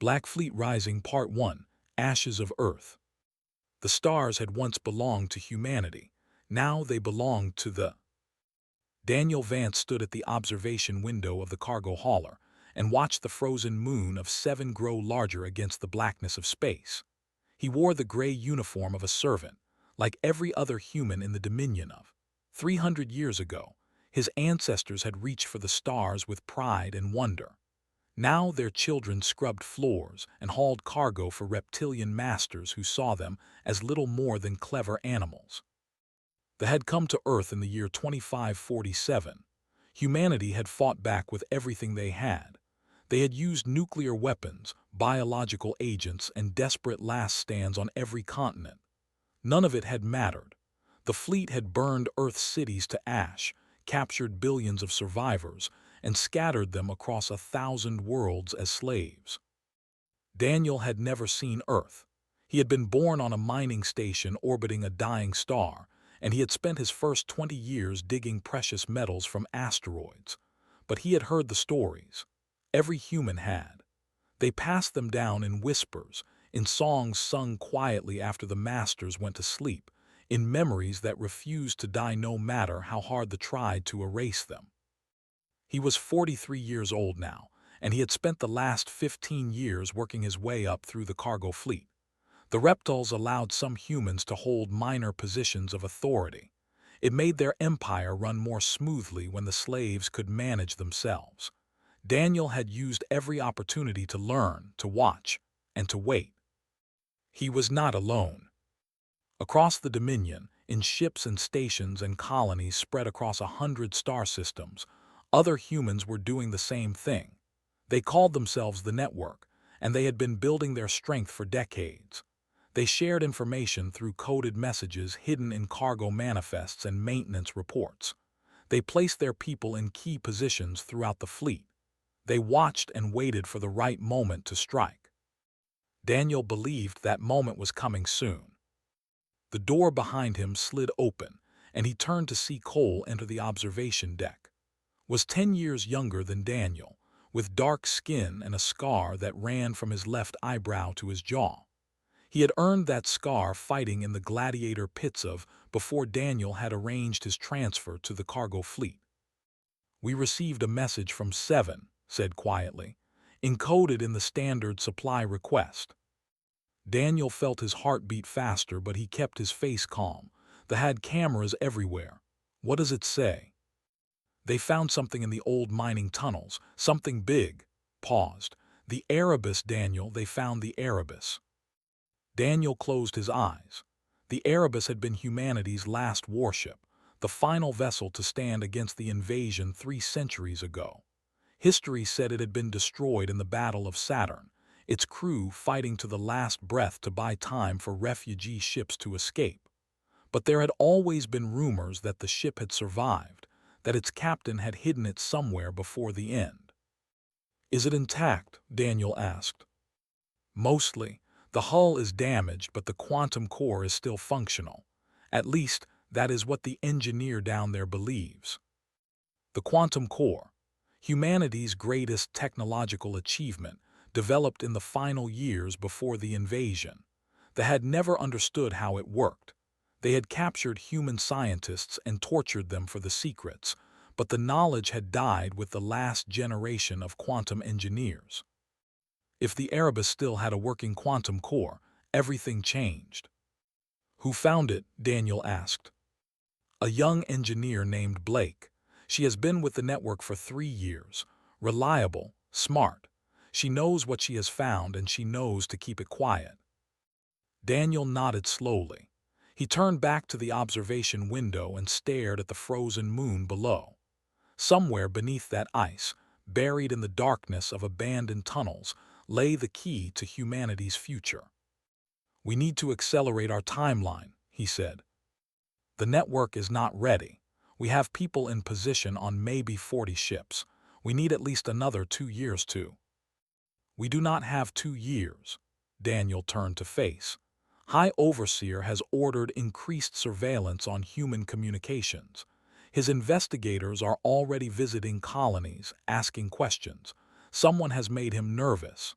Black Fleet Rising Part 1, Ashes of Earth. The stars had once belonged to humanity. Now they belonged to the... Daniel Vance stood at the observation window of the cargo hauler and watched the frozen moon of 7 grow larger against the blackness of space. He wore the gray uniform of a servant, like every other human in the dominion of. 300 years ago, his ancestors had reached for the stars with pride and wonder. Now their children scrubbed floors and hauled cargo for reptilian masters who saw them as little more than clever animals. They had come to Earth in the year 2547. Humanity had fought back with everything they had. They had used nuclear weapons, biological agents, and desperate last stands on every continent. None of it had mattered. The fleet had burned Earth's cities to ash, captured billions of survivors, and scattered them across 1,000 worlds as slaves. Daniel had never seen Earth. He had been born on a mining station orbiting a dying star, and he had spent his first 20 years digging precious metals from asteroids. But he had heard the stories. Every human had. They passed them down in whispers, in songs sung quietly after the masters went to sleep, in memories that refused to die no matter how hard they tried to erase them. He was 43 years old now, and he had spent the last 15 years working his way up through the cargo fleet. The reptiles allowed some humans to hold minor positions of authority. It made their empire run more smoothly when the slaves could manage themselves. Daniel had used every opportunity to learn, to watch, and to wait. He was not alone. Across the Dominion, in ships and stations and colonies spread across 100 star systems, other humans were doing the same thing. They called themselves the Network, and they had been building their strength for decades. They shared information through coded messages hidden in cargo manifests and maintenance reports. They placed their people in key positions throughout the fleet. They watched and waited for the right moment to strike. Daniel believed that moment was coming soon. The door behind him slid open, and he turned to see Cole enter the observation deck. Was 10 years younger than Daniel, with dark skin and a scar that ran from his left eyebrow to his jaw. He had earned that scar fighting in the gladiator pits of before Daniel had arranged his transfer to the cargo fleet. "We received a message from 7, said quietly, encoded in the standard supply request. Daniel felt his heart beat faster, but he kept his face calm. They had cameras everywhere. "What does it say?" "They found something in the old mining tunnels, something big." Paused. "The Erebus, Daniel, they found the Erebus." Daniel closed his eyes. The Erebus had been humanity's last warship, the final vessel to stand against the invasion 3 centuries ago. History said it had been destroyed in the Battle of Saturn, its crew fighting to the last breath to buy time for refugee ships to escape. But there had always been rumors that the ship had survived, that its captain had hidden it somewhere before the end. "Is it intact?" Daniel asked. "Mostly. The hull is damaged, but the quantum core is still functional. At least, that is what the engineer down there believes." The quantum core, humanity's greatest technological achievement, developed in the final years before the invasion. They had never understood how it worked. They had captured human scientists and tortured them for the secrets, but the knowledge had died with the last generation of quantum engineers. If the Erebus still had a working quantum core, everything changed. "Who found it?" Daniel asked. "A young engineer named Blake. She has been with the network for 3 years. Reliable, smart. She knows what she has found, and she knows to keep it quiet." Daniel nodded slowly. He turned back to the observation window and stared at the frozen moon below. Somewhere beneath that ice, buried in the darkness of abandoned tunnels, lay the key to humanity's future. "We need to accelerate our timeline," he said. "The network is not ready. We have people in position on maybe 40 ships. We need at least another 2 years to." "We do not have 2 years." Daniel turned to face. "High Overseer has ordered increased surveillance on human communications. His investigators are already visiting colonies, asking questions. Someone has made him nervous."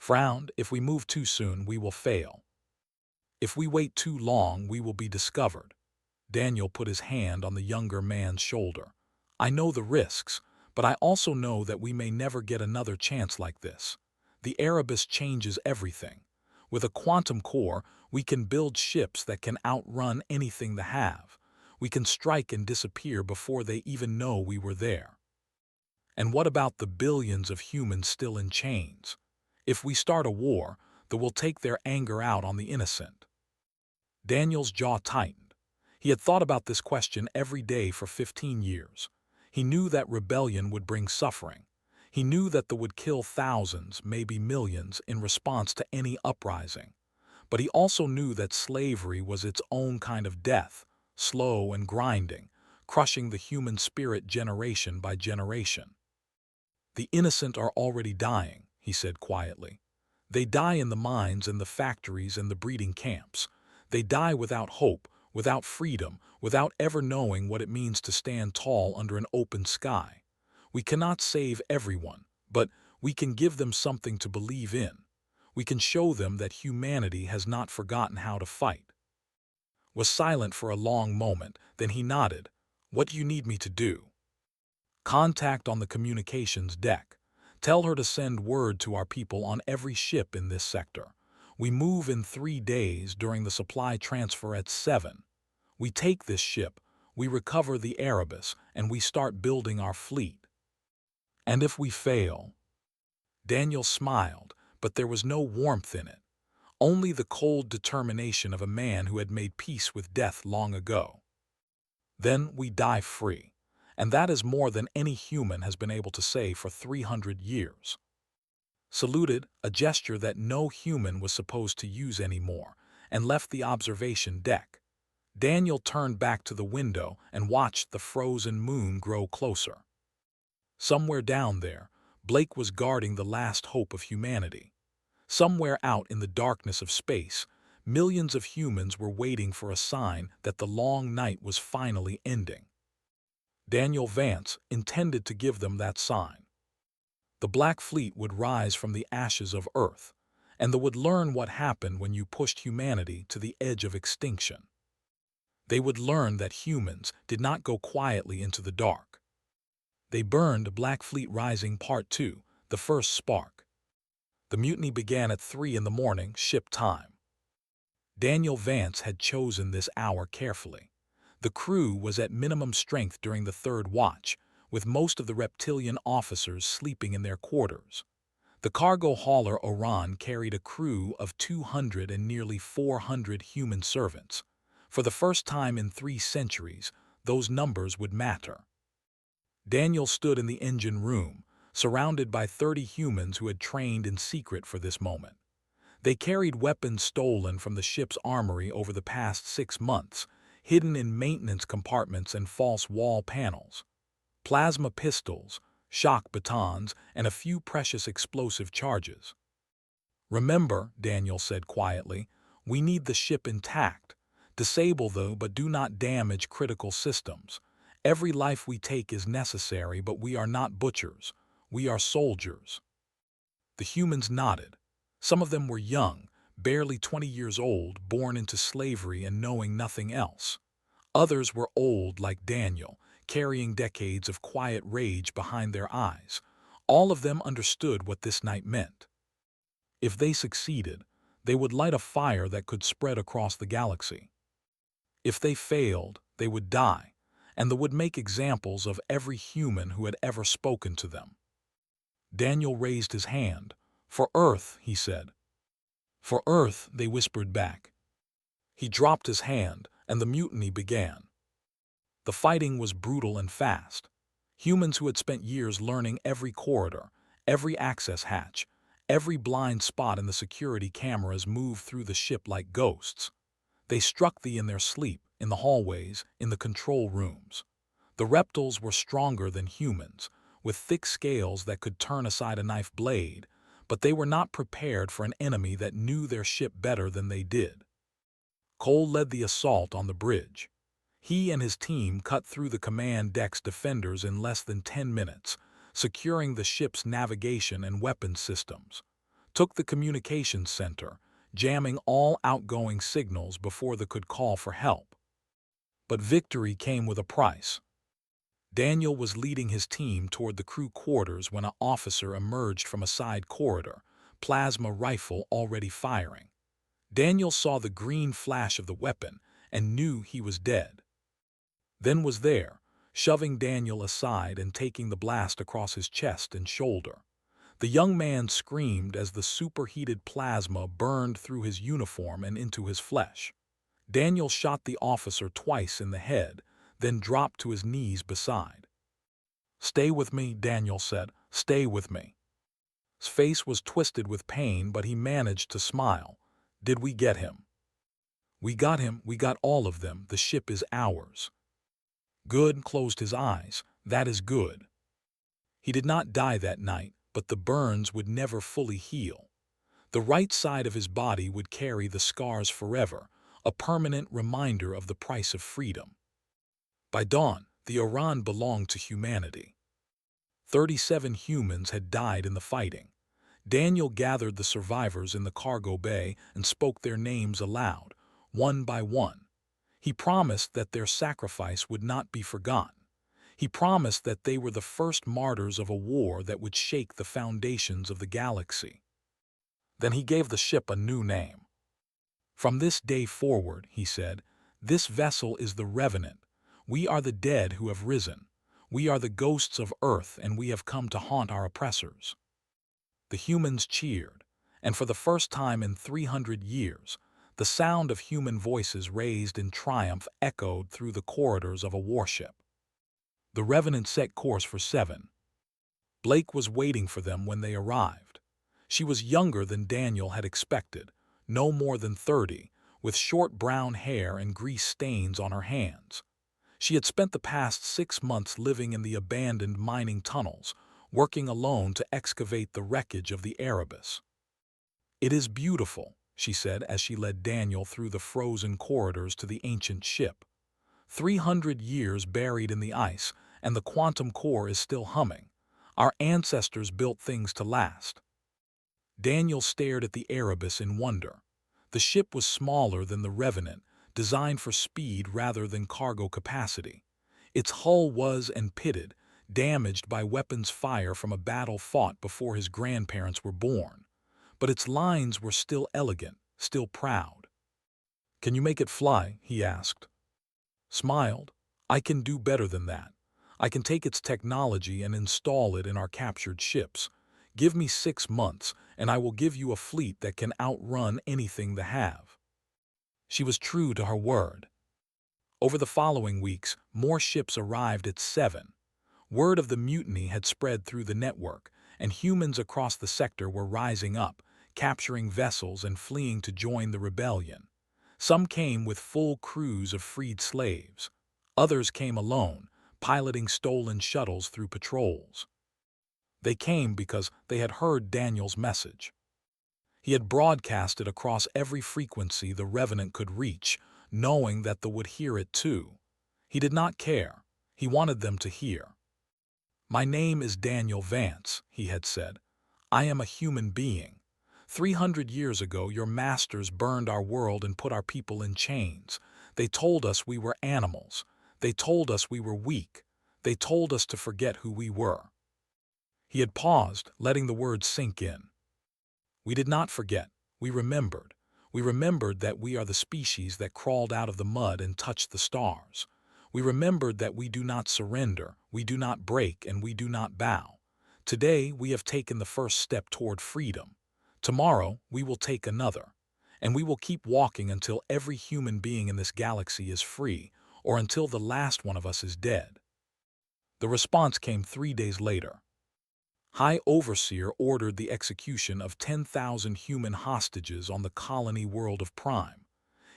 Frowned, if we move too soon, we will fail. If we wait too long, we will be discovered. Daniel put his hand on the younger man's shoulder. I know the risks, but I also know that we may never get another chance like this. The Erebus changes everything. With a quantum core, we can build ships that can outrun anything they have. We can strike and disappear before they even know we were there. And what about the billions of humans still in chains? If we start a war, that will take their anger out on the innocent. Daniel's jaw tightened. He had thought about this question every day for 15 years. He knew that rebellion would bring suffering. He knew that they would kill thousands, maybe millions, in response to any uprising. But he also knew that slavery was its own kind of death, slow and grinding, crushing the human spirit generation by generation. The innocent are already dying, he said quietly. They die in the mines and the factories and the breeding camps. They die without hope, without freedom, without ever knowing what it means to stand tall under an open sky. We cannot save everyone, but we can give them something to believe in. We can show them that humanity has not forgotten how to fight. Was silent for a long moment, then he nodded. What do you need me to do? Contact on the communications deck. Tell her to send word to our people on every ship in this sector. We move in 3 days during the supply transfer at 7. We take this ship, we recover the Erebus, and we start building our fleet. And if we fail? Daniel smiled, but there was no warmth in it. Only the cold determination of a man who had made peace with death long ago. Then we die free, and that is more than any human has been able to say for 300 years. Saluted, a gesture that no human was supposed to use anymore, and left the observation deck. Daniel turned back to the window and watched the frozen moon grow closer. Somewhere down there, Blake was guarding the last hope of humanity. Somewhere out in the darkness of space, millions of humans were waiting for a sign that the long night was finally ending. Daniel Vance intended to give them that sign. The Black Fleet would rise from the ashes of Earth, and they would learn what happened when you pushed humanity to the edge of extinction. They would learn that humans did not go quietly into the dark. They burned Black Fleet Rising Part 2, the first spark. The mutiny began at 3 in the morning, ship time. Daniel Vance had chosen this hour carefully. The crew was at minimum strength during the third watch, with most of the reptilian officers sleeping in their quarters. The cargo hauler Orion carried a crew of 200 and nearly 400 human servants. For the first time in 3 centuries, those numbers would matter. Daniel stood in the engine room, surrounded by 30 humans who had trained in secret for this moment. They carried weapons stolen from the ship's armory over the past 6 months, hidden in maintenance compartments and false wall panels. Plasma pistols, shock batons, and a few precious explosive charges. Remember, Daniel said quietly, we need the ship intact. Disable though, but do not damage critical systems. Every life we take is necessary, but we are not butchers. We are soldiers. The humans nodded. Some of them were young, barely 20 years old, born into slavery and knowing nothing else. Others were old like Daniel, carrying decades of quiet rage behind their eyes. All of them understood what this night meant. If they succeeded, they would light a fire that could spread across the galaxy. If they failed, they would die, and they would make examples of every human who had ever spoken to them. Daniel raised his hand. For Earth, he said. For Earth, they whispered back. He dropped his hand, and the mutiny began. The fighting was brutal and fast. Humans who had spent years learning every corridor, every access hatch, every blind spot in the security cameras moved through the ship like ghosts. They struck thee in their sleep, in the hallways, in the control rooms. The reptiles were stronger than humans, with thick scales that could turn aside a knife blade, but they were not prepared for an enemy that knew their ship better than they did. Cole led the assault on the bridge. He and his team cut through the command deck's defenders in less than 10 minutes, securing the ship's navigation and weapons systems. took the communications center, jamming all outgoing signals before they could call for help. But victory came with a price. Daniel was leading his team toward the crew quarters when an officer emerged from a side corridor, plasma rifle already firing. Daniel saw the green flash of the weapon and knew he was dead. Then was there, shoving Daniel aside and taking the blast across his chest and shoulder. The young man screamed as the superheated plasma burned through his uniform and into his flesh. Daniel shot the officer twice in the head, then dropped to his knees beside. "Stay with me," Daniel said. "Stay with me." His face was twisted with pain, but he managed to smile. "Did we get him?" "We got him. We got all of them. The ship is ours." Good closed his eyes. "That is good." He did not die that night, but the burns would never fully heal. The right side of his body would carry the scars forever, a permanent reminder of the price of freedom. By dawn, the Iran belonged to humanity. 37 humans had died in the fighting. Daniel gathered the survivors in the cargo bay and spoke their names aloud, one by one. He promised that their sacrifice would not be forgotten. He promised that they were the first martyrs of a war that would shake the foundations of the galaxy. Then he gave the ship a new name. "From this day forward," he said, "this vessel is the Revenant. We are the dead who have risen. We are the ghosts of Earth, and we have come to haunt our oppressors." The humans cheered, and for the first time in 300 years, the sound of human voices raised in triumph echoed through the corridors of a warship. The Revenant set course for 7. Blake was waiting for them when they arrived. She was younger than Daniel had expected, no more than 30, with short brown hair and grease stains on her hands. She had spent the past 6 months living in the abandoned mining tunnels, working alone to excavate the wreckage of the Erebus. "It is beautiful," she said as she led Daniel through the frozen corridors to the ancient ship. 300 years buried in the ice, and the quantum core is still humming. Our ancestors built things to last. Daniel stared at the Erebus in wonder. The ship was smaller than the Revenant, designed for speed rather than cargo capacity. Its hull was and pitted, damaged by weapons fire from a battle fought before his grandparents were born. But its lines were still elegant, still proud. "Can you make it fly?" he asked. Smiled. "I can do better than that. I can take its technology and install it in our captured ships. Give me 6 months, and I will give you a fleet that can outrun anything they have." She was true to her word. Over the following weeks, more ships arrived at 7. Word of the mutiny had spread through the network, and humans across the sector were rising up, capturing vessels and fleeing to join the rebellion. Some came with full crews of freed slaves. Others came alone, piloting stolen shuttles through patrols. They came because they had heard Daniel's message. He had broadcast it across every frequency the Revenant could reach, knowing that they would hear it too. He did not care. He wanted them to hear. "My name is Daniel Vance," he had said. "I am a human being. 300 years ago, your masters burned our world and put our people in chains. They told us we were animals. They told us we were weak. They told us to forget who we were." He had paused, letting the words sink in. "We did not forget. We remembered. We remembered that we are the species that crawled out of the mud and touched the stars. We remembered that we do not surrender, we do not break, and we do not bow. Today we have taken the first step toward freedom. Tomorrow we will take another. And we will keep walking until every human being in this galaxy is free, or until the last one of us is dead." The response came 3 days later. High Overseer ordered the execution of 10,000 human hostages on the colony world of Prime.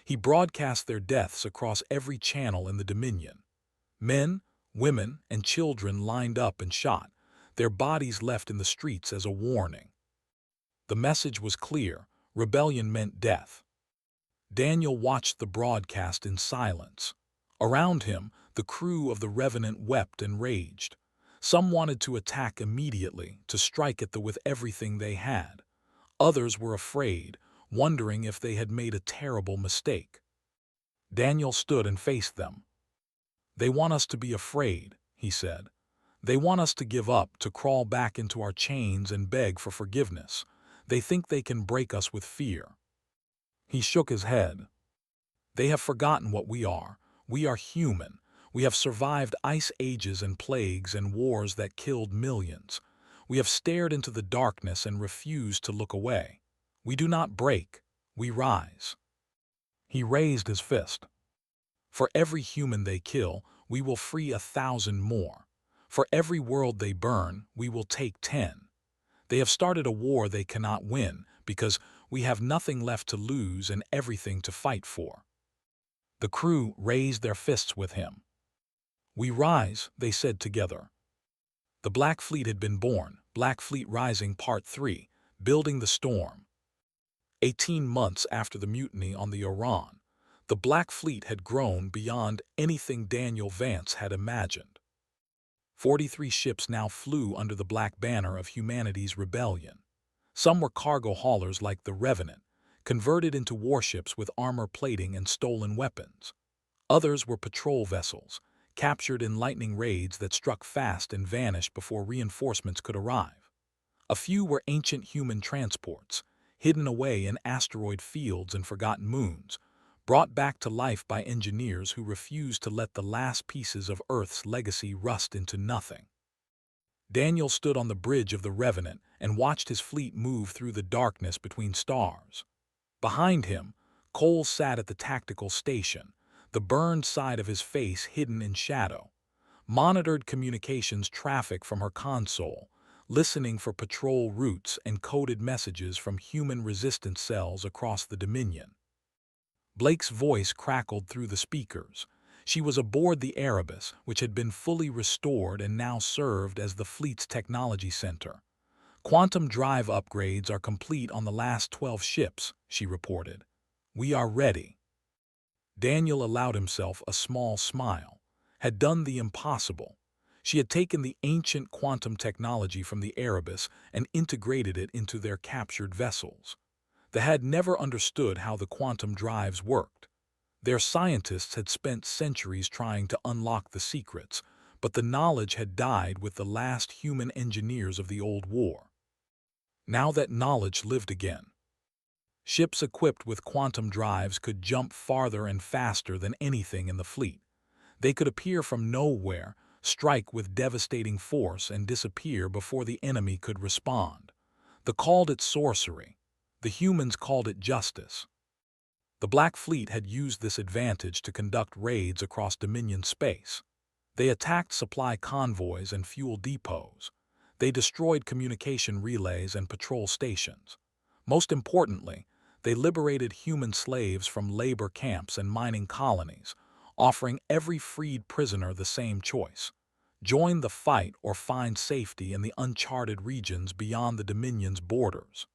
He broadcast their deaths across every channel in the Dominion. Men, women, and children lined up and shot, their bodies left in the streets as a warning. The message was clear: rebellion meant death. Daniel watched the broadcast in silence. Around him, the crew of the Revenant wept and raged. Some wanted to attack immediately, to strike at with everything they had. Others were afraid, wondering if they had made a terrible mistake. Daniel stood and faced them. "They want us to be afraid," he said. "They want us to give up, to crawl back into our chains and beg for forgiveness. They think they can break us with fear." He shook his head. "They have forgotten what we are. We are human. We have survived ice ages and plagues and wars that killed millions. We have stared into the darkness and refused to look away. We do not break. We rise." He raised his fist. "For every human they kill, we will free 1,000 more. For every world they burn, we will take 10. They have started a war they cannot win because we have nothing left to lose and everything to fight for." The crew raised their fists with him. "We rise," they said together. The Black Fleet had been born. Black Fleet Rising Part 3, Building the Storm. 18 months after the mutiny on the Orion, the Black Fleet had grown beyond anything Daniel Vance had imagined. 43 ships now flew under the black banner of humanity's rebellion. Some were cargo haulers like the Revenant, converted into warships with armor plating and stolen weapons. Others were patrol vessels, captured in lightning raids that struck fast and vanished before reinforcements could arrive. A few were ancient human transports, hidden away in asteroid fields and forgotten moons, brought back to life by engineers who refused to let the last pieces of Earth's legacy rust into nothing. Daniel stood on the bridge of the Revenant and watched his fleet move through the darkness between stars. Behind him, Cole sat at the tactical station, the burned side of his face hidden in shadow, monitored communications traffic from her console, listening for patrol routes and coded messages from human resistance cells across the Dominion. Blake's voice crackled through the speakers. She was aboard the Erebus, which had been fully restored and now served as the fleet's technology center. "Quantum drive upgrades are complete on the last 12 ships," she reported. "We are ready." Daniel allowed himself a small smile. Had done the impossible. She had taken the ancient quantum technology from the Erebus and integrated it into their captured vessels. They had never understood how the quantum drives worked. Their scientists had spent centuries trying to unlock the secrets, but the knowledge had died with the last human engineers of the old war. Now that knowledge lived again. Ships equipped with quantum drives could jump farther and faster than anything in the fleet. They could appear from nowhere, strike with devastating force, and disappear before the enemy could respond. They called it sorcery. The humans called it justice. The Black Fleet had used this advantage to conduct raids across Dominion space. They attacked supply convoys and fuel depots. They destroyed communication relays and patrol stations. Most importantly, they liberated human slaves from labor camps and mining colonies, offering every freed prisoner the same choice: join the fight or find safety in the uncharted regions beyond the Dominion's borders.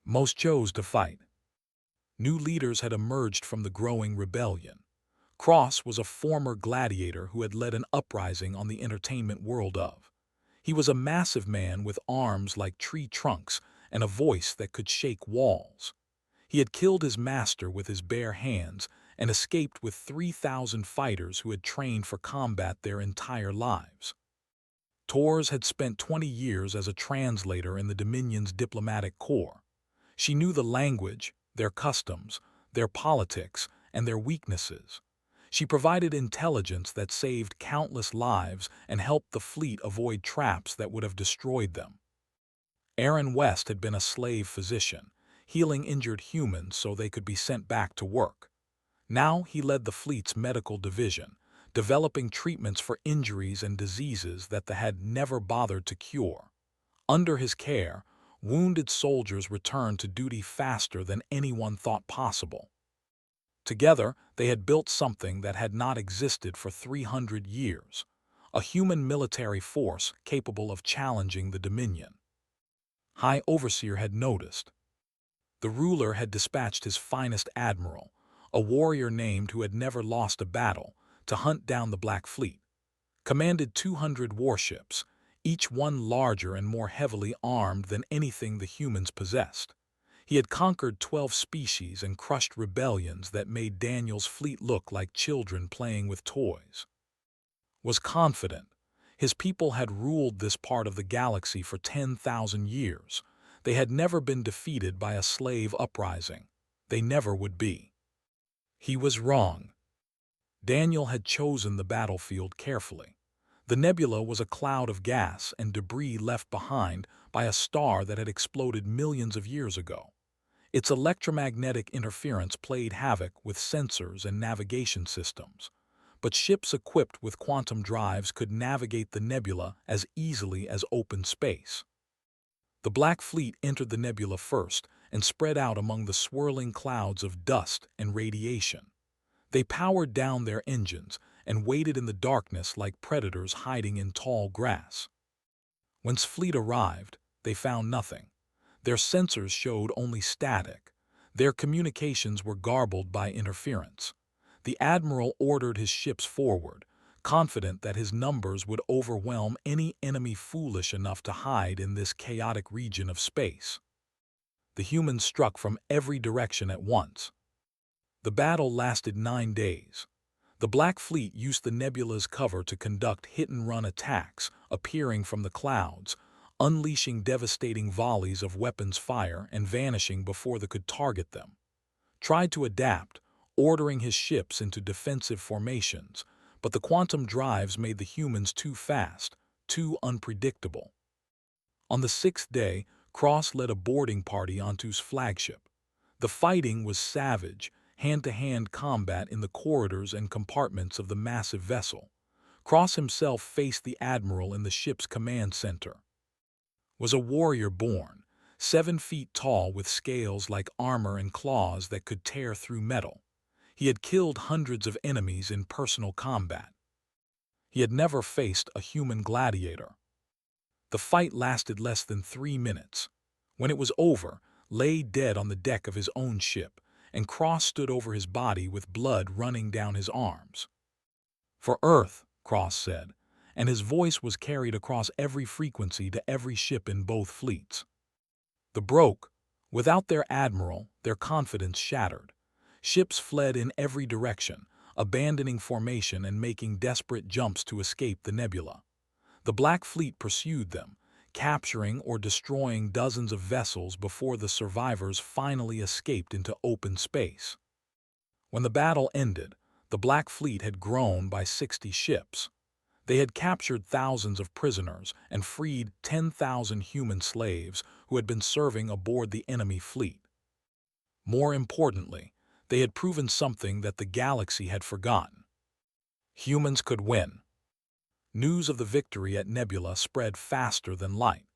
Most chose to fight. New leaders had emerged from the growing rebellion. Cross was a former gladiator who had led an uprising on the entertainment world of. He was a massive man with arms like tree trunks and a voice that could shake walls. He had killed his master with his bare hands and escaped with 3,000 fighters who had trained for combat their entire lives. Torres had spent 20 years as a translator in the Dominion's diplomatic corps. She knew the language, their customs, their politics, and their weaknesses. She provided intelligence that saved countless lives and helped the fleet avoid traps that would have destroyed them. Aaron West had been a slave physician, healing injured humans so they could be sent back to work. Now he led the fleet's medical division, developing treatments for injuries and diseases that they had never bothered to cure. Under his care, wounded soldiers returned to duty faster than anyone thought possible. Together, they had built something that had not existed for 300 years, a human military force capable of challenging the Dominion. High Overseer had noticed. The ruler had dispatched his finest admiral, a warrior named who had never lost a battle, to hunt down the Black Fleet. Commanded 200 warships, each one larger and more heavily armed than anything the humans possessed. He had conquered 12 species and crushed rebellions that made Daniel's fleet look like children playing with toys. Was confident. His people had ruled this part of the galaxy for 10,000 years. They had never been defeated by a slave uprising. They never would be. He was wrong. Daniel had chosen the battlefield carefully. The nebula was a cloud of gas and debris left behind by a star that had exploded millions of years ago. Its electromagnetic interference played havoc with sensors and navigation systems, but ships equipped with quantum drives could navigate the nebula as easily as open space. The Black Fleet entered the nebula first and spread out among the swirling clouds of dust and radiation. They powered down their engines and waited in the darkness like predators hiding in tall grass. When fleet arrived, they found nothing. Their sensors showed only static. Their communications were garbled by interference. The admiral ordered his ships forward, confident that his numbers would overwhelm any enemy foolish enough to hide in this chaotic region of space. The humans struck from every direction at once. The battle lasted 9 days. The Black Fleet used the nebula's cover to conduct hit-and-run attacks, appearing from the clouds, unleashing devastating volleys of weapons fire and vanishing before they could target them. Tried to adapt, ordering his ships into defensive formations, but the quantum drives made the humans too fast, too unpredictable. On the 6th day, Cross led a boarding party onto his flagship. The fighting was savage, hand-to-hand combat in the corridors and compartments of the massive vessel. Cross himself faced the admiral in the ship's command center. Was a warrior born, 7 feet tall with scales like armor and claws that could tear through metal. He had killed hundreds of enemies in personal combat. He had never faced a human gladiator. The fight lasted less than 3 minutes. When it was over, lay dead on the deck of his own ship, and Cross stood over his body with blood running down his arms. "For Earth," Cross said, and his voice was carried across every frequency to every ship in both fleets. The broke. Without their admiral, their confidence shattered. Ships fled in every direction, abandoning formation and making desperate jumps to escape the nebula. The Black Fleet pursued them, capturing or destroying dozens of vessels before the survivors finally escaped into open space. When the battle ended, the Black Fleet had grown by 60 ships. They had captured thousands of prisoners and freed 10,000 human slaves who had been serving aboard the enemy fleet. More importantly, they had proven something that the galaxy had forgotten. Humans could win. News of the victory at Nebula spread faster than light.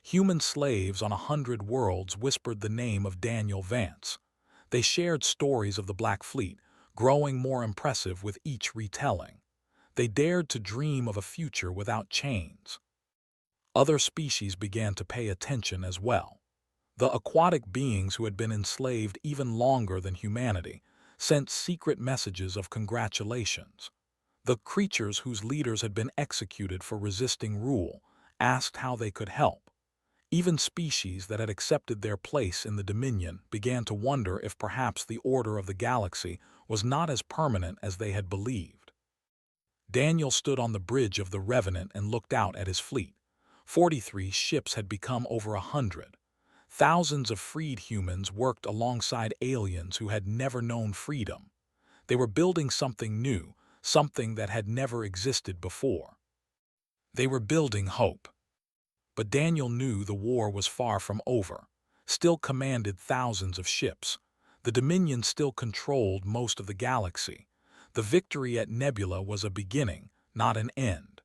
Human slaves on 100 worlds whispered the name of Daniel Vance. They shared stories of the Black Fleet, growing more impressive with each retelling. They dared to dream of a future without chains. Other species began to pay attention as well. The aquatic beings who had been enslaved even longer than humanity sent secret messages of congratulations. The creatures whose leaders had been executed for resisting rule asked how they could help. Even species that had accepted their place in the Dominion began to wonder if perhaps the order of the galaxy was not as permanent as they had believed. Daniel stood on the bridge of the Revenant and looked out at his fleet. 43 ships had become over 100. Thousands of freed humans worked alongside aliens who had never known freedom. They were building something new, something that had never existed before. They were building hope. But Daniel knew the war was far from over, still commanded thousands of ships. The Dominion still controlled most of the galaxy. The victory at Nebula was a beginning, not an end.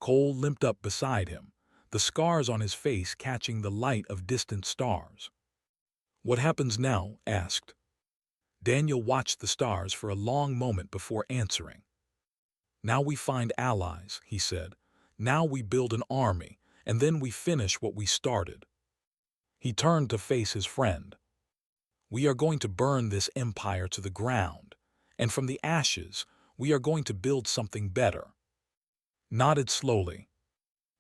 Cole limped up beside him, the scars on his face catching the light of distant stars. "What happens now?" asked. Daniel watched the stars for a long moment before answering. "Now we find allies," he said. "Now we build an army, and then we finish what we started." He turned to face his friend. "We are going to burn this empire to the ground, and from the ashes, we are going to build something better." Nodded slowly.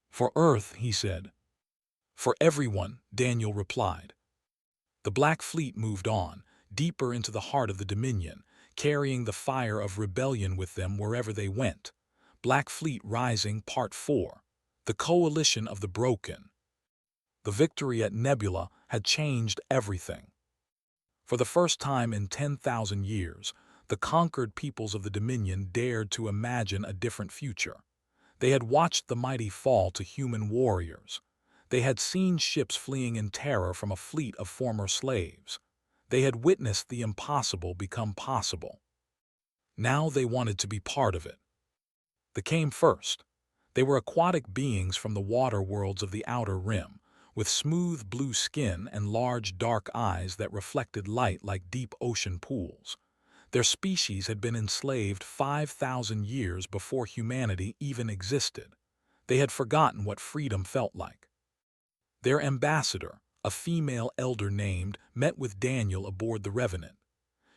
For Earth, he said. For everyone, Daniel replied. The Black Fleet moved on, deeper into the heart of the Dominion, carrying the fire of rebellion with them wherever they went. Black Fleet Rising Part 4. The Coalition of the Broken. The victory at Nebula had changed everything. For the first time in 10,000 years, the conquered peoples of the Dominion dared to imagine a different future. They had watched the mighty fall to human warriors. They had seen ships fleeing in terror from a fleet of former slaves. They had witnessed the impossible become possible. Now they wanted to be part of it. They came first. They were aquatic beings from the water worlds of the Outer Rim, with smooth blue skin and large dark eyes that reflected light like deep ocean pools. Their species had been enslaved 5,000 years before humanity even existed. They had forgotten what freedom felt like. Their ambassador, a female elder named, met with Daniel aboard the Revenant.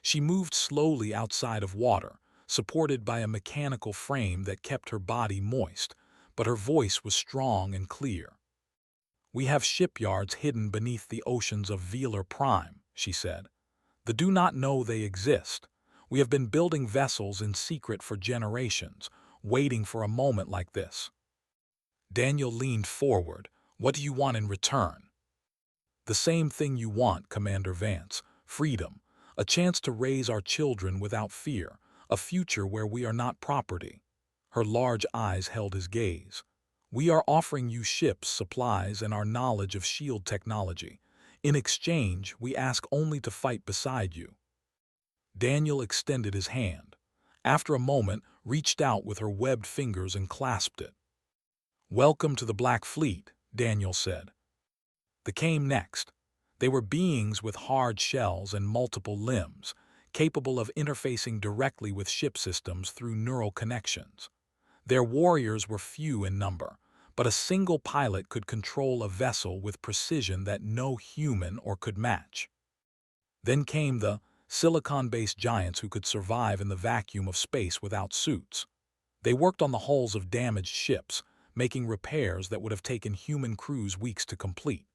She moved slowly outside of water, supported by a mechanical frame that kept her body moist, but her voice was strong and clear. "We have shipyards hidden beneath the oceans of Velar Prime," she said. "The do not know they exist. We have been building vessels in secret for generations, waiting for a moment like this." Daniel leaned forward. "What do you want in return?" "The same thing you want, Commander Vance. Freedom. A chance to raise our children without fear. A future where we are not property." Her large eyes held his gaze. "We are offering you ships, supplies, and our knowledge of shield technology. In exchange, we ask only to fight beside you." Daniel extended his hand. After a moment, reached out with her webbed fingers and clasped it. "Welcome to the Black Fleet," Daniel said. They came next. They were beings with hard shells and multiple limbs, capable of interfacing directly with ship systems through neural connections. Their warriors were few in number, but a single pilot could control a vessel with precision that no human could match. Then came the silicon-based giants who could survive in the vacuum of space without suits. They worked on the hulls of damaged ships, making repairs that would have taken human crews weeks to complete.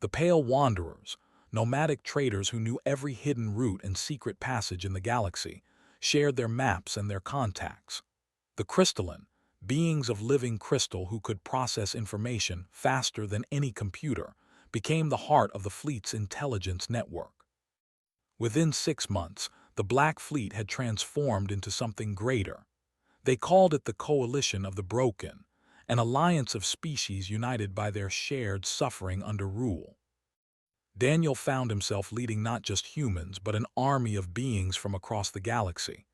The Pale Wanderers, nomadic traders who knew every hidden route and secret passage in the galaxy, shared their maps and their contacts. The Crystalline, beings of living crystal who could process information faster than any computer, became the heart of the fleet's intelligence network. Within 6 months, the Black Fleet had transformed into something greater. They called it the Coalition of the Broken, an alliance of species united by their shared suffering under rule. Daniel found himself leading not just humans, but an army of beings from across the galaxy.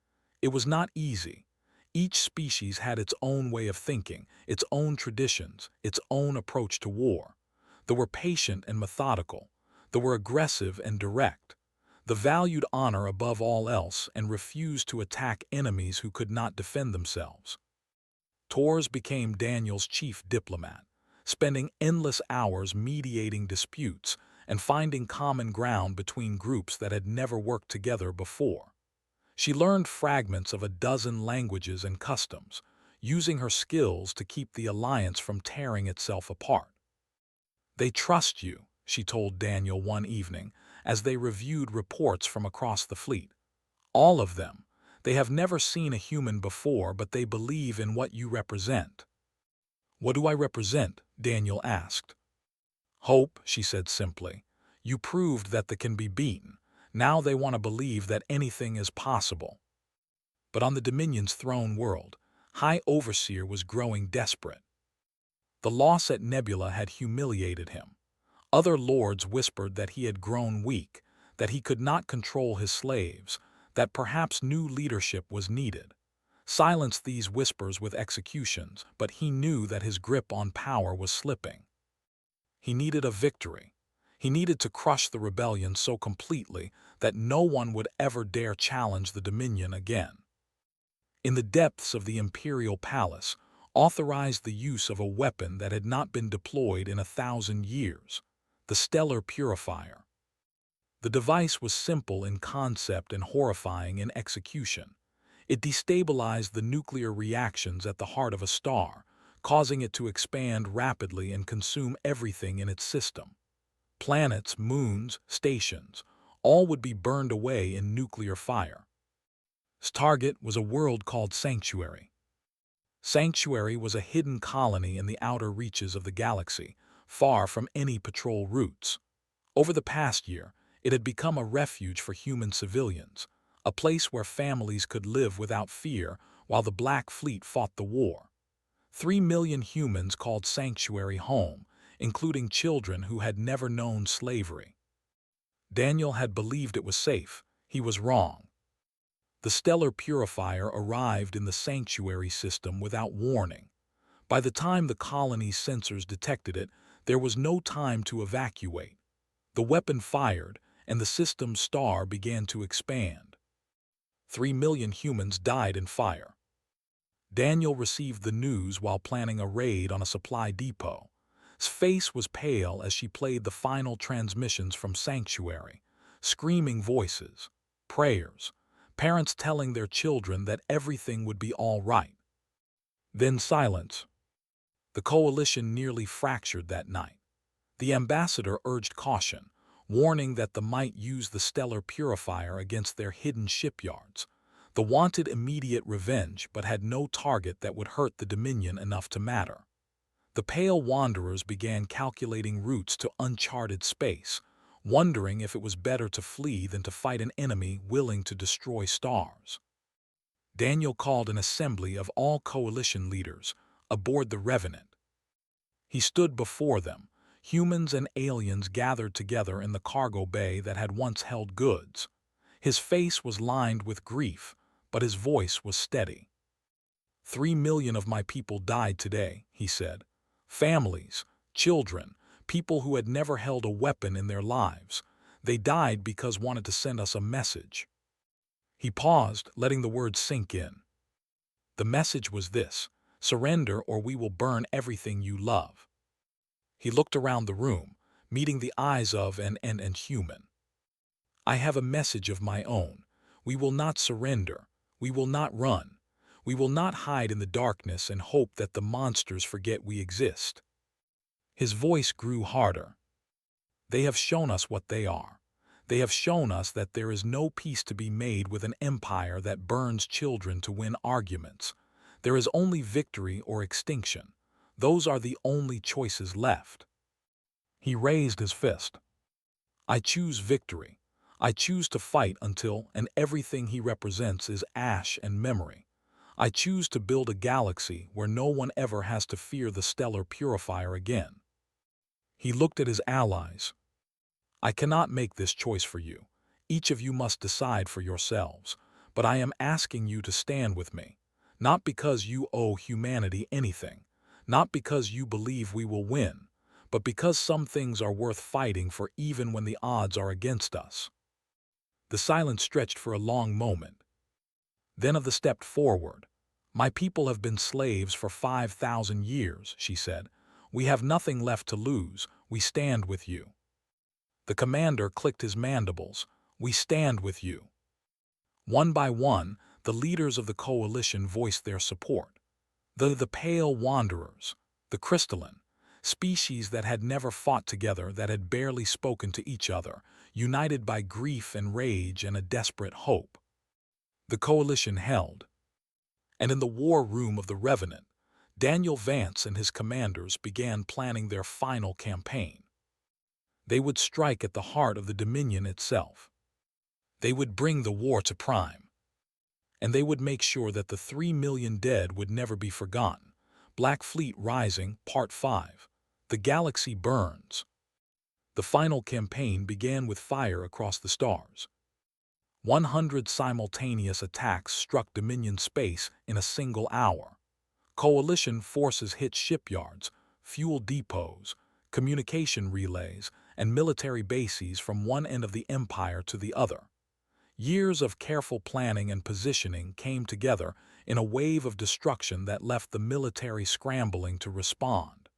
It was not easy. Each species had its own way of thinking, its own traditions, its own approach to war. They were patient and methodical. They were aggressive and direct. They valued honor above all else and refused to attack enemies who could not defend themselves. Tors became Daniel's chief diplomat, spending endless hours mediating disputes and finding common ground between groups that had never worked together before. She learned fragments of a dozen languages and customs, using her skills to keep the alliance from tearing itself apart. "They trust you," she told Daniel one evening as they reviewed reports from across the fleet. "All of them. They have never seen a human before, but they believe in what you represent." "What do I represent?" Daniel asked. "Hope," she said simply. "You proved that they can be beaten. Now they want to believe that anything is possible." But on the Dominion's throne world, High Overseer was growing desperate. The loss at Nebula had humiliated him. Other lords whispered that he had grown weak, that he could not control his slaves, that perhaps new leadership was needed. Silence these whispers with executions, but he knew that his grip on power was slipping. He needed a victory. He needed to crush the rebellion so completely that no one would ever dare challenge the Dominion again. In the depths of the Imperial Palace, authorized the use of a weapon that had not been deployed in 1,000 years, the Stellar Purifier. The device was simple in concept and horrifying in execution. It destabilized the nuclear reactions at the heart of a star, causing it to expand rapidly and consume everything in its system. Planets, moons, stations, all would be burned away in nuclear fire. Its target was a world called Sanctuary. Sanctuary was a hidden colony in the outer reaches of the galaxy, far from any patrol routes. Over the past year, it had become a refuge for human civilians, a place where families could live without fear while the Black Fleet fought the war. 3 million humans called Sanctuary home, including children who had never known slavery. Daniel had believed it was safe. He was wrong. The stellar purifier arrived in the Sanctuary system without warning. By the time the colony's sensors detected it, there was no time to evacuate. The weapon fired, and the system's star began to expand. 3 million humans died in fire. Daniel received the news while planning a raid on a supply depot. His face was pale as she played the final transmissions from Sanctuary. Screaming voices, prayers, parents telling their children that everything would be all right. Then silence. The coalition nearly fractured that night. The ambassador urged caution, warning that they might use the stellar purifier against their hidden shipyards. The wanted immediate revenge but had no target that would hurt the Dominion enough to matter. The Pale Wanderers began calculating routes to uncharted space, wondering if it was better to flee than to fight an enemy willing to destroy stars. Daniel called an assembly of all coalition leaders aboard the Revenant. He stood before them, humans and aliens gathered together in the cargo bay that had once held goods. His face was lined with grief, but his voice was steady. 3 million of my people died today, he said. Families, children, people who had never held a weapon in their lives. They died because wanted to send us a message. He paused, letting the words sink in. The message was this: surrender or we will burn everything you love. He looked around the room, meeting the eyes of an human. I have a message of my own. We will not surrender. We will not run. We will not hide in the darkness and hope that the monsters forget we exist. His voice grew harder. They have shown us what they are. They have shown us that there is no peace to be made with an empire that burns children to win arguments. There is only victory or extinction. Those are the only choices left. He raised his fist. I choose victory. I choose to fight until, and everything he represents is ash and memory. I choose to build a galaxy where no one ever has to fear the stellar purifier again. He looked at his allies. I cannot make this choice for you. Each of you must decide for yourselves. But I am asking you to stand with me. Not because you owe humanity anything. Not because you believe we will win. But because some things are worth fighting for even when the odds are against us. The silence stretched for a long moment. Then Avda stepped forward. My people have been slaves for 5,000 years, she said. We have nothing left to lose. We stand with you. The commander clicked his mandibles. We stand with you. One by one, the leaders of the coalition voiced their support. The Pale Wanderers, the crystalline, species that had never fought together, that had barely spoken to each other, united by grief and rage and a desperate hope. The coalition held. And in the war room of the Revenant, Daniel Vance and his commanders began planning their final campaign. They would strike at the heart of the Dominion itself. They would bring the war to Prime. And they would make sure that the 3 million dead would never be forgotten. Black Fleet Rising, Part 5. The Galaxy Burns. The final campaign began with fire across the stars. 100 simultaneous attacks struck Dominion space in a single hour. Coalition forces hit shipyards, fuel depots, communication relays, and military bases from one end of the empire to the other. Years of careful planning and positioning came together in a wave of destruction that left the military scrambling to respond.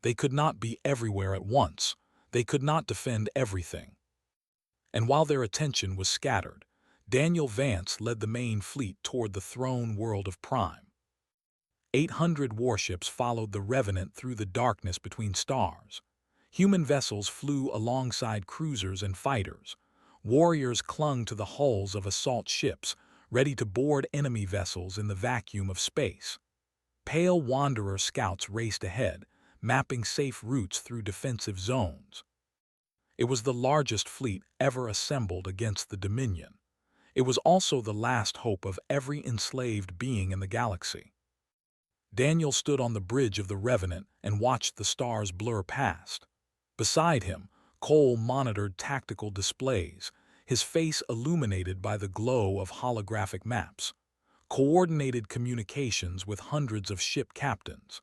They could not be everywhere at once. They could not defend everything. And while their attention was scattered, Daniel Vance led the main fleet toward the throne world of Prime. 800 warships followed the Revenant through the darkness between stars. Human vessels flew alongside cruisers and fighters. Warriors clung to the hulls of assault ships, ready to board enemy vessels in the vacuum of space. Pale Wanderer scouts raced ahead, mapping safe routes through defensive zones. It was the largest fleet ever assembled against the Dominion. It was also the last hope of every enslaved being in the galaxy. Daniel stood on the bridge of the Revenant and watched the stars blur past. Beside him, Cole monitored tactical displays, his face illuminated by the glow of holographic maps. Coordinated communications with hundreds of ship captains.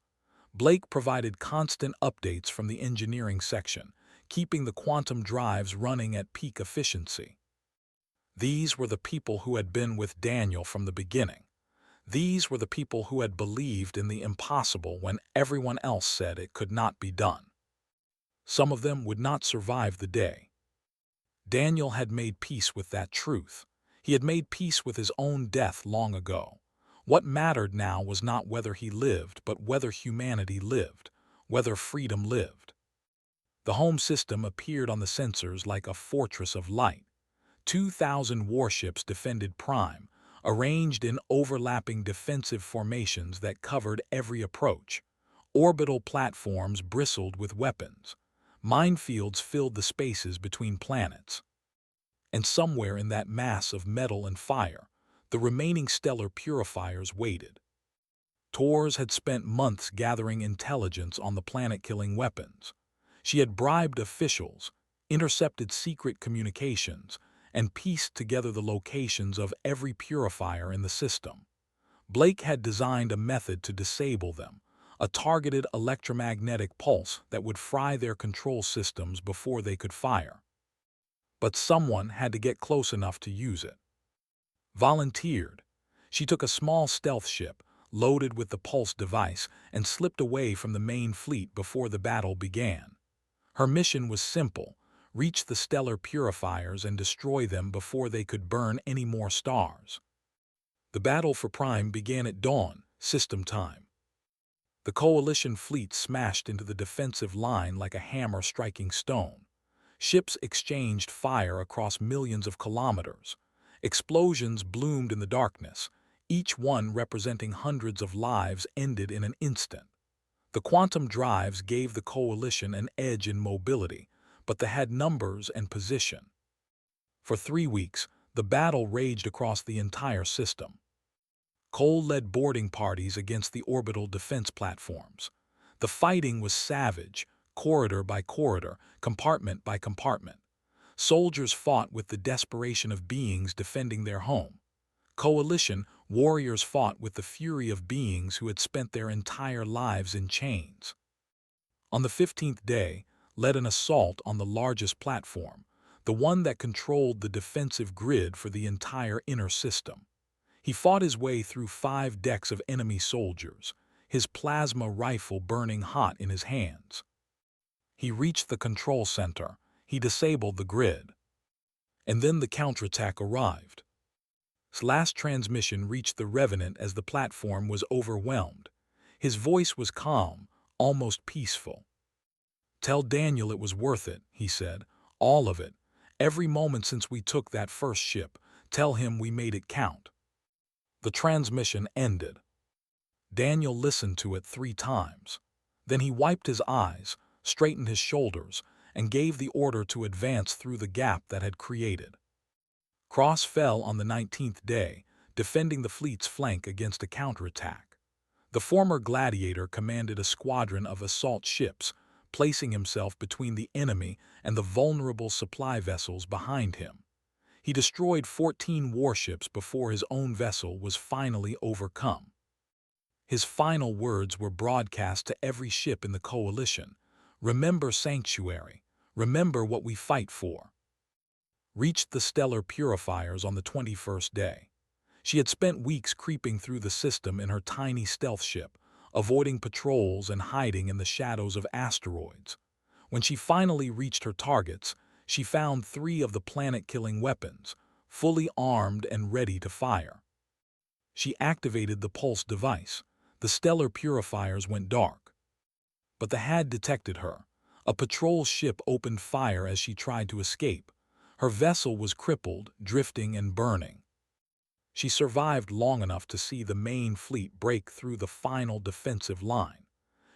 Blake provided constant updates from the engineering section, keeping the quantum drives running at peak efficiency. These were the people who had been with Daniel from the beginning. These were the people who had believed in the impossible when everyone else said it could not be done. Some of them would not survive the day. Daniel had made peace with that truth. He had made peace with his own death long ago. What mattered now was not whether he lived, but whether humanity lived, whether freedom lived. The home system appeared on the sensors like a fortress of light. 2,000 warships defended Prime, arranged in overlapping defensive formations that covered every approach. Orbital platforms bristled with weapons. Minefields filled the spaces between planets. And somewhere in that mass of metal and fire, the remaining stellar purifiers waited. Tors had spent months gathering intelligence on the planet-killing weapons. She had bribed officials, intercepted secret communications, and pieced together the locations of every purifier in the system. Blake had designed a method to disable them, a targeted electromagnetic pulse that would fry their control systems before they could fire. But someone had to get close enough to use it. Volunteered. She took a small stealth ship, loaded with the pulse device, and slipped away from the main fleet before the battle began. Her mission was simple: reach the stellar purifiers and destroy them before they could burn any more stars. The battle for Prime began at dawn, system time. The Coalition fleet smashed into the defensive line like a hammer striking stone. Ships exchanged fire across millions of kilometers. Explosions bloomed in the darkness. Each one representing hundreds of lives ended in an instant. The quantum drives gave the Coalition an edge in mobility, but they had numbers and position. For 3 weeks, the battle raged across the entire system. Cole led boarding parties against the orbital defense platforms. The fighting was savage, corridor by corridor, compartment by compartment. Soldiers fought with the desperation of beings defending their home. Coalition warriors fought with the fury of beings who had spent their entire lives in chains. On the 15th day, led an assault on the largest platform, the one that controlled the defensive grid for the entire inner system. He fought his way through 5 decks of enemy soldiers, his plasma rifle burning hot in his hands. He reached the control center. He disabled the grid. And then the counterattack arrived. His last transmission reached the Revenant as the platform was overwhelmed. His voice was calm, almost peaceful. "Tell Daniel it was worth it," he said. "All of it. Every moment since we took that first ship. Tell him we made it count." The transmission ended. Daniel listened to it 3 times. Then he wiped his eyes, straightened his shoulders, and gave the order to advance through the gap that had created. Cross fell on the 19th day, defending the fleet's flank against a counterattack. The former Gladiator commanded a squadron of assault ships, placing himself between the enemy and the vulnerable supply vessels behind him. He destroyed 14 warships before his own vessel was finally overcome. His final words were broadcast to every ship in the Coalition. "Remember Sanctuary. Remember what we fight for." Reached the stellar purifiers on the 21st day. She had spent weeks creeping through the system in her tiny stealth ship, avoiding patrols and hiding in the shadows of asteroids. When she finally reached her targets, she found 3 of the planet-killing weapons, fully armed and ready to fire. She activated the pulse device. The stellar purifiers went dark. But the HAD detected her. A patrol ship opened fire as she tried to escape. Her vessel was crippled, drifting and burning. She survived long enough to see the main fleet break through the final defensive line.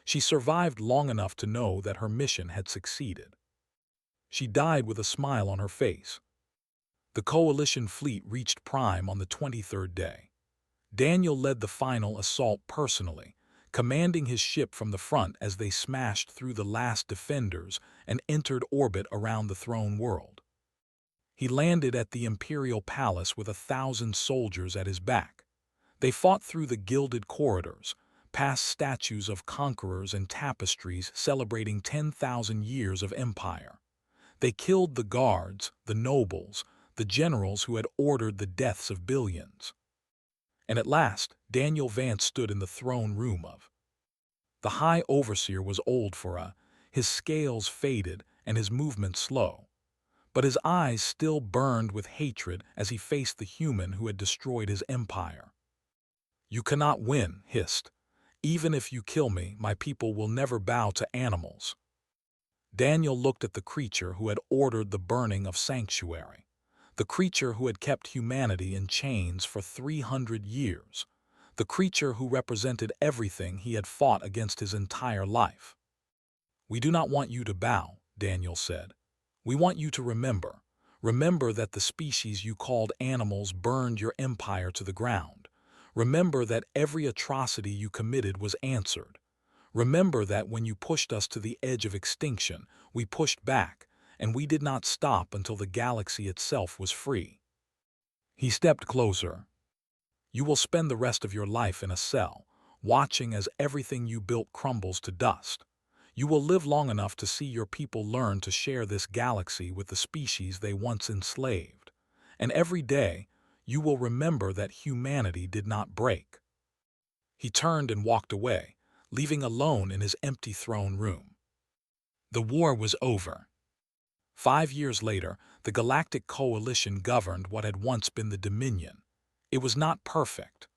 She survived long enough to know that her mission had succeeded. She died with a smile on her face. The Coalition fleet reached Prime on the 23rd day. Daniel led the final assault personally, commanding his ship from the front as they smashed through the last defenders and entered orbit around the throne world. He landed at the Imperial Palace with 1,000 soldiers at his back. They fought through the gilded corridors, past statues of conquerors and tapestries celebrating 10,000 years of empire. They killed the guards, the nobles, the generals who had ordered the deaths of billions. And at last, Daniel Vance stood in the throne room of. The High Overseer was old for his scales faded and his movements slow. But his eyes still burned with hatred as he faced the human who had destroyed his empire. "You cannot win," hissed. "Even if you kill me, my people will never bow to animals." Daniel looked at the creature who had ordered the burning of Sanctuary, the creature who had kept humanity in chains for 300 years, the creature who represented everything he had fought against his entire life. "We do not want you to bow," Daniel said. "We want you to remember. Remember that the species you called animals burned your empire to the ground. Remember that every atrocity you committed was answered. Remember that when you pushed us to the edge of extinction, we pushed back, and we did not stop until the galaxy itself was free." He stepped closer. "You will spend the rest of your life in a cell, watching as everything you built crumbles to dust. You will live long enough to see your people learn to share this galaxy with the species they once enslaved. And every day, you will remember that humanity did not break." He turned and walked away, leaving alone in his empty throne room. The war was over. 5 years later, the Galactic Coalition governed what had once been the Dominion. It was not perfect.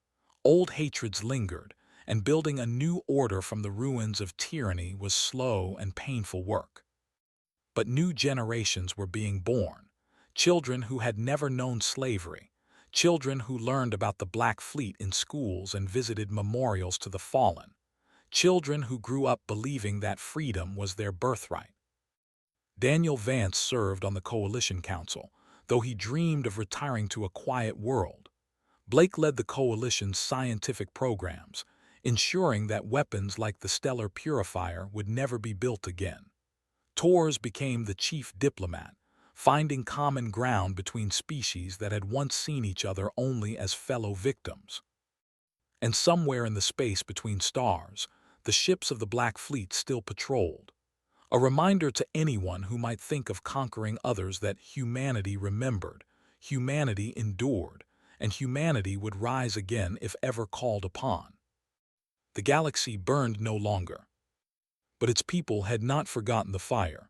Old hatreds lingered, and building a new order from the ruins of tyranny was slow and painful work. But new generations were being born, children who had never known slavery, children who learned about the Black Fleet in schools and visited memorials to the fallen, children who grew up believing that freedom was their birthright. Daniel Vance served on the Coalition Council, though he dreamed of retiring to a quiet world. Blake led the Coalition's scientific programs, ensuring that weapons like the Stellar Purifier would never be built again. Torres became the chief diplomat, finding common ground between species that had once seen each other only as fellow victims. And somewhere in the space between stars, the ships of the Black Fleet still patrolled. A reminder to anyone who might think of conquering others that humanity remembered, humanity endured, and humanity would rise again if ever called upon. The galaxy burned no longer. But its people had not forgotten the fire.